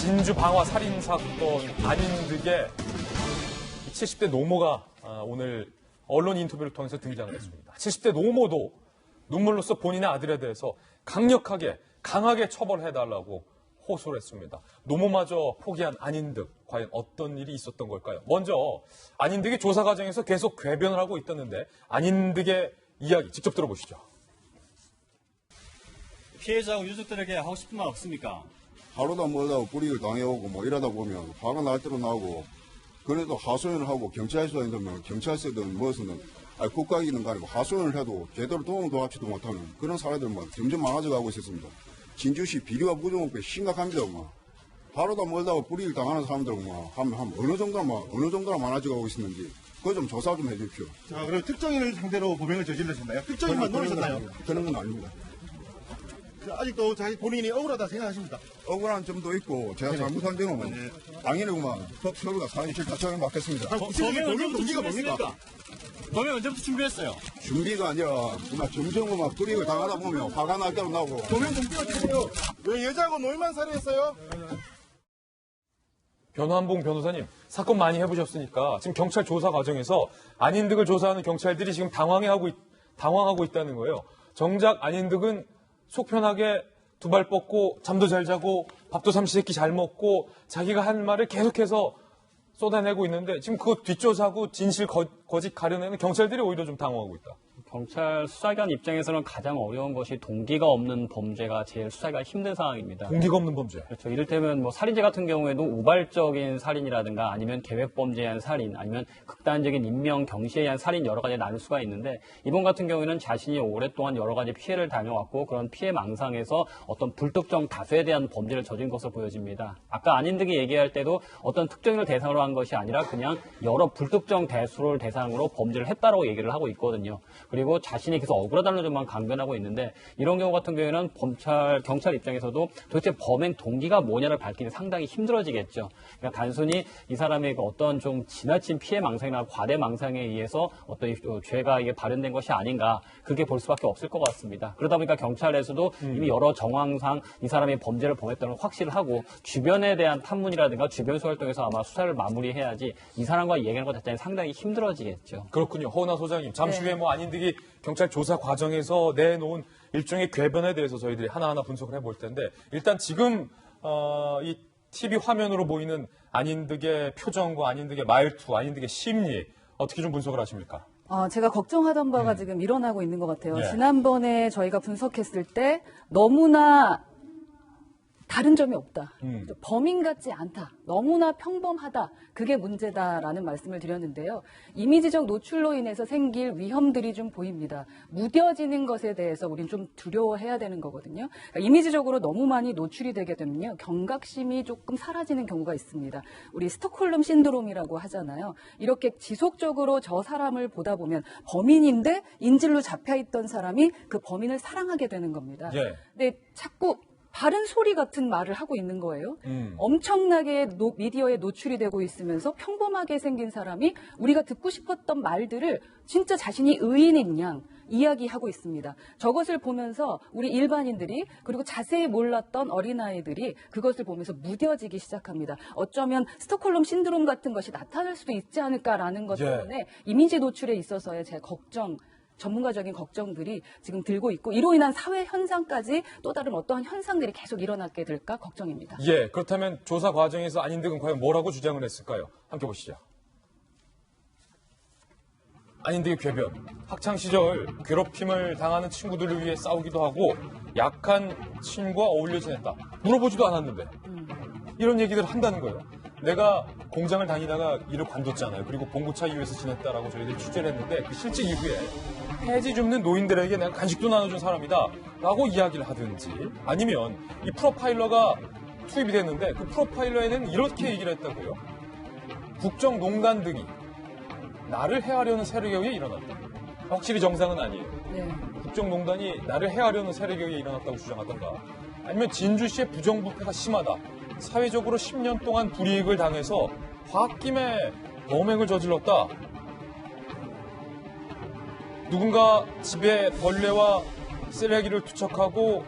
진주 방화 살인사건 안인득의 70대 노모가 오늘 언론 인터뷰를 통해서 등장을 했습니다. 70대 노모도 눈물로써 본인의 아들에 대해서 강하게 처벌해달라고 호소를 했습니다. 노모마저 포기한 안인득, 과연 어떤 일이 있었던 걸까요? 먼저 안인득이 조사 과정에서 계속 궤변을 하고 있다는데 안인득의 이야기 직접 들어보시죠. 피해자하고 유족들에게 하고 싶은 말 없습니까? 하루도 멀다고 불이익을 당해오고 뭐 이러다 보면 화가 날 대로 나고 그래도 하소연을 하고 경찰서에 있으면 경찰서든 무엇이든 국가이기는 가지고 하소연을 해도 제대로 도움도 하지도 못하는 그런 사례들만 점점 많아져 가고 있었습니다. 진주시 비리와 부정업계 심각합니다. 하루도 멀다고 불이익을 당하는 사람들은 어느 정도나 많아져 가고 있었는지 그거 좀 조사 좀 해주십시오. 자, 그럼 특정인을 상대로 범행을 저질렀었나요? 특정인만 노리셨나요? 그런 건 아닙니다. 아직도 자기 본인이 억울하다 생각하십니까? 억울한 점도 있고 제가 잘못한 점은 당연히 서로가 사실 다처에 맡겠습니다. 범행 동기가 뭡니까? 범행 언제부터 준비했어요? 준비가 아니라 점점 불이익을 당하다 보면 화가 날 대로 나고. 범행 동기가 어떻게요? 왜 여자하고 노인만 살해했어요? 변환봉 변호사님, 사건 많이 해보셨으니까 지금 경찰 조사 과정에서 안인득을 조사하는 경찰들이 지금 당황하고 있다는 거예요. 정작 안인득은 속 편하게 두 발 뻗고 잠도 잘 자고 밥도 삼시세끼 잘 먹고 자기가 한 말을 계속해서 쏟아내고 있는데 지금 그거 뒷조사하고 진실 거짓 가려내는 경찰들이 오히려 좀 당황하고 있다. 경찰 수사관 입장에서는 가장 어려운 것이 동기가 없는 범죄가 제일 수사가 힘든 상황입니다. 동기가 없는 범죄. 그렇죠. 이를테면 살인죄 같은 경우에도 우발적인 살인이라든가 아니면 계획범죄에 의한 살인, 아니면 극단적인 인명 경시에 의한 살인 여러 가지 나눌 수가 있는데 이번 같은 경우에는 자신이 오랫동안 여러 가지 피해를 다녀왔고 그런 피해 망상에서 어떤 불특정 다수에 대한 범죄를 저진 것으로 보여집니다. 아까 안인득이 얘기할 때도 어떤 특정인을 대상으로 한 것이 아니라 그냥 여러 불특정 대수를 대상으로 범죄를 했다라고 얘기를 하고 있거든요. 그리고 자신이 계속 억울하다는 점만 강변하고 있는데 이런 경우 같은 경우에는 경찰 입장에서도 도대체 범행 동기가 뭐냐를 밝히기 상당히 힘들어지겠죠. 그러니까 단순히 이 사람의 어떤 좀 지나친 피해 망상이나 과대 망상에 의해서 어떤 죄가 이게 발현된 것이 아닌가 그렇게 볼 수밖에 없을 것 같습니다. 그러다 보니까 경찰에서도 이미 여러 정황상 이 사람이 범죄를 범했다는 걸 확실을 하고 주변에 대한 탐문이라든가 주변 수사를 통해서 아마 수사를 마무리해야지 이 사람과 얘기하는 것 자체는 상당히 힘들어지겠죠. 그렇군요. 허은하 소장님. 잠시 후에 안인득이 경찰 조사 과정에서 내놓은 일종의 궤변에 대해서 저희들이 하나하나 분석을 해볼 텐데 일단 지금 이 TV 화면으로 보이는 안인득의 표정과 안인득의 말투, 안인득의 심리 어떻게 좀 분석을 하십니까? 제가 걱정하던 바가 지금 일어나고 있는 것 같아요. 예. 지난번에 저희가 분석했을 때 너무나 다른 점이 없다. 범인 같지 않다. 너무나 평범하다. 그게 문제다라는 말씀을 드렸는데요. 이미지적 노출로 인해서 생길 위험들이 좀 보입니다. 무뎌지는 것에 대해서 우린 좀 두려워해야 되는 거거든요. 그러니까 이미지적으로 너무 많이 노출이 되게 되면요. 경각심이 조금 사라지는 경우가 있습니다. 우리 스톡홀름 신드롬이라고 하잖아요. 이렇게 지속적으로 저 사람을 보다 보면 범인인데 인질로 잡혀있던 사람이 그 범인을 사랑하게 되는 겁니다. 예. 근데 자꾸 바른 소리 같은 말을 하고 있는 거예요. 엄청나게 미디어에 노출이 되고 있으면서 평범하게 생긴 사람이 우리가 듣고 싶었던 말들을 진짜 자신이 의인인 양 이야기하고 있습니다. 저것을 보면서 우리 일반인들이 그리고 자세히 몰랐던 어린아이들이 그것을 보면서 무뎌지기 시작합니다. 어쩌면 스톡홀름 신드롬 같은 것이 나타날 수도 있지 않을까라는 것 때문에 이미지 노출에 있어서의 제 전문가적인 걱정들이 지금 들고 있고 이로 인한 사회 현상까지 또 다른 어떠한 현상들이 계속 일어나게 될까 걱정입니다. 예, 그렇다면 조사 과정에서 안인득은 과연 뭐라고 주장을 했을까요? 함께 보시죠. 안인득의 궤변. 학창시절 괴롭힘을 당하는 친구들을 위해 싸우기도 하고 약한 친구와 어울려 지냈다. 물어보지도 않았는데 이런 얘기들을 한다는 거예요. 내가 공장을 다니다가 일을 관뒀잖아요. 그리고 봉고차 이후에서 지냈다라고 저희들이 취재를 했는데 그 실직 이후에 폐지 줍는 노인들에게 내가 간식도 나눠준 사람이다 라고 이야기를 하든지 아니면 이 프로파일러가 투입이 됐는데 그 프로파일러에는 이렇게 얘기를 했다고요. 국정농단 등이 나를 해하려는 세력에 의해 일어났다. 확실히 정상은 아니에요. 네. 국정농단이 나를 해하려는 세력에 의해 일어났다고 주장하던가 아니면 진주시의 부정부패가 심하다. 사회적으로 10년 동안 불이익을 당해서 홧김에 범행을 저질렀다. 누군가 집에 벌레와 쓰레기를 투척하고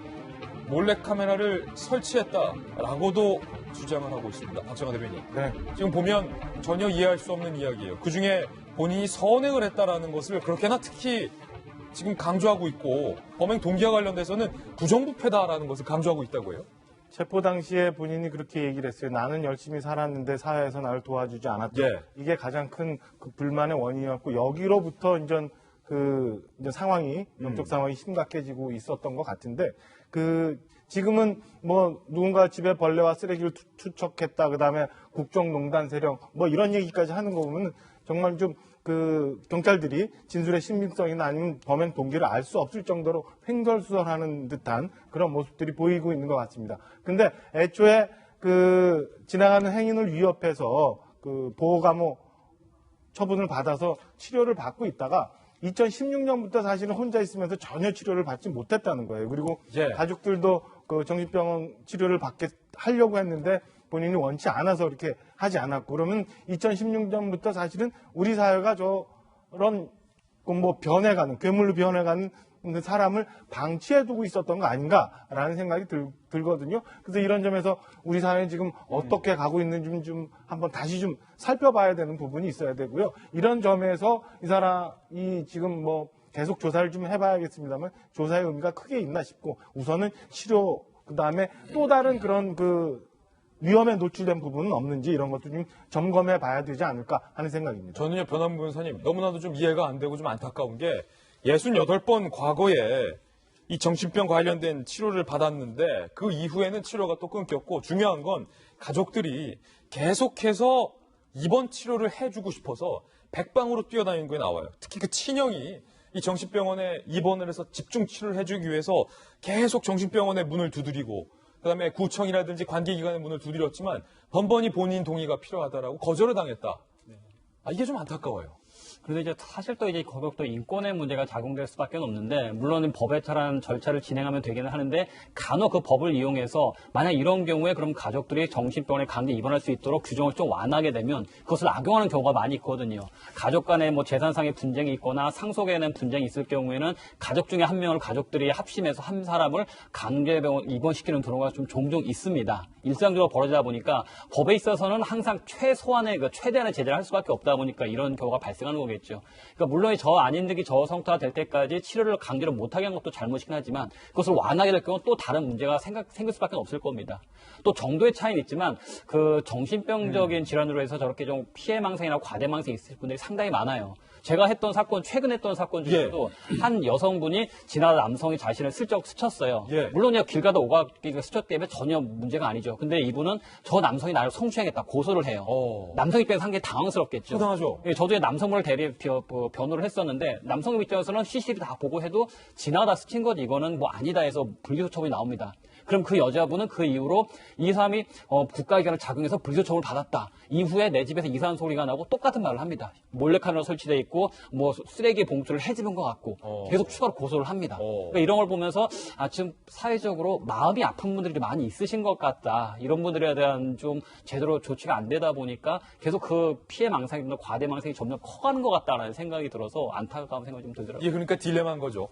몰래카메라를 설치했다라고도 주장을 하고 있습니다. 박정아 대변인. 네. 지금 보면 전혀 이해할 수 없는 이야기예요. 그중에 본인이 선행을 했다라는 것을 그렇게나 특히 지금 강조하고 있고 범행 동기와 관련돼서는 부정부패다라는 것을 강조하고 있다고 해요. 체포 당시에 본인이 그렇게 얘기를 했어요. 나는 열심히 살았는데 사회에서 나를 도와주지 않았다. 예. 이게 가장 큰 그 불만의 원인이었고 여기로부터 이제 이제 상황이 영적 상황이 심각해지고 있었던 것 같은데 지금은 뭐 누군가 집에 벌레와 쓰레기를 투척했다. 그다음에 국정농단 세력 뭐 이런 얘기까지 하는 거 보면 정말 좀 경찰들이 진술의 신빙성이나 아니면 범행 동기를 알 수 없을 정도로 횡설수설하는 듯한 그런 모습들이 보이고 있는 것 같습니다. 근데 애초에 지나가는 행인을 위협해서 보호감호 처분을 받아서 치료를 받고 있다가 2016년부터 사실은 혼자 있으면서 전혀 치료를 받지 못했다는 거예요. 그리고 예. 가족들도 정신병원 치료를 하려고 했는데 본인이 원치 않아서 이렇게 하지 않았고 그러면 2016년부터 사실은 우리 사회가 저런 변해가는 괴물로 변해가는 사람을 방치해두고 있었던 거 아닌가라는 생각이 들거든요. 그래서 이런 점에서 우리 사회는 지금 어떻게 가고 있는지 좀 한번 다시 좀 살펴봐야 되는 부분이 있어야 되고요. 이런 점에서 이 사람이 지금 계속 조사를 좀 해봐야겠습니다만 조사의 의미가 크게 있나 싶고 우선은 치료 그다음에 또 다른 그런 위험에 노출된 부분은 없는지 이런 것도 좀 점검해 봐야 되지 않을까 하는 생각입니다. 저는요, 변함 변호사님, 너무나도 좀 이해가 안 되고 좀 안타까운 게 68번 과거에 이 정신병 관련된 치료를 받았는데 그 이후에는 치료가 또 끊겼고 중요한 건 가족들이 계속해서 입원 치료를 해주고 싶어서 백방으로 뛰어다니는 게 나와요. 특히 그 친형이 이 정신병원에 입원을 해서 집중 치료를 해주기 위해서 계속 정신병원의 문을 두드리고 그다음에 구청이라든지 관계기관의 문을 두드렸지만 번번이 본인 동의가 필요하다라고 거절을 당했다. 이게 좀 안타까워요. 그래서 이제 사실 또 이제 거기도 인권의 문제가 작용될 수밖에 없는데 물론 법에 따른 절차를 진행하면 되기는 하는데 간혹 그 법을 이용해서 만약 이런 경우에 그럼 가족들이 정신병원에 강제 입원할 수 있도록 규정을 좀 완화하게 되면 그것을 악용하는 경우가 많이 있거든요. 가족 간에 재산상의 분쟁이 있거나 상속에는 분쟁이 있을 경우에는 가족 중에 한 명을 가족들이 합심해서 한 사람을 강제병원 입원시키는 경우가 좀 종종 있습니다. 일상적으로 벌어지다 보니까 법에 있어서는 항상 최소한의 최대한의 제재를 할 수밖에 없다 보니까 이런 경우가 발생하는 거겠죠. 그러니까 물론 저 안인득이 저 성토가 될 때까지 치료를 강제로 못하게 한 것도 잘못이긴 하지만 그것을 완화하게 될 경우 또 다른 문제가 생길 수밖에 없을 겁니다. 또 정도의 차이는 있지만 정신병적인 질환으로 해서 저렇게 좀 피해망상이나 과대망상이 있을 분들이 상당히 많아요. 제가 최근 했던 사건 중에도 한 여성분이 지나다 남성이 자신을 슬쩍 스쳤어요. 물론 길 가다 오가기가 스쳤다면 전혀 문제가 아니죠. 근데 이분은 저 남성이 나를 성추행했다 고소를 해요. 남성 입장에서 상당히 당황스럽겠죠. 당하죠. 저도 남성분을 변호를 했었는데 남성 입장에서는 CCTV 다 보고 해도 지나다 스친 것 이거는 아니다 해서 불기소 처분이 나옵니다. 그럼 그 여자분은 그 이후로 이 사람이 국가기관을 작용해서 불기소 처분을 받았다. 이후에 내 집에서 이상한 소리가 나고 똑같은 말을 합니다. 몰래카메라 설치돼 있고 쓰레기 봉투를 해집은 것 같고 계속 추가로 고소를 합니다. 그러니까 이런 걸 보면서 지금 사회적으로 마음이 아픈 분들이 많이 있으신 것 같다. 이런 분들에 대한 좀 제대로 조치가 안 되다 보니까 계속 그 피해 망상이나 과대 망상이 점점 커가는 것 같다라는 생각이 들어서 안타까운 생각이 좀 들더라고요. 그러니까 딜레마인 거죠.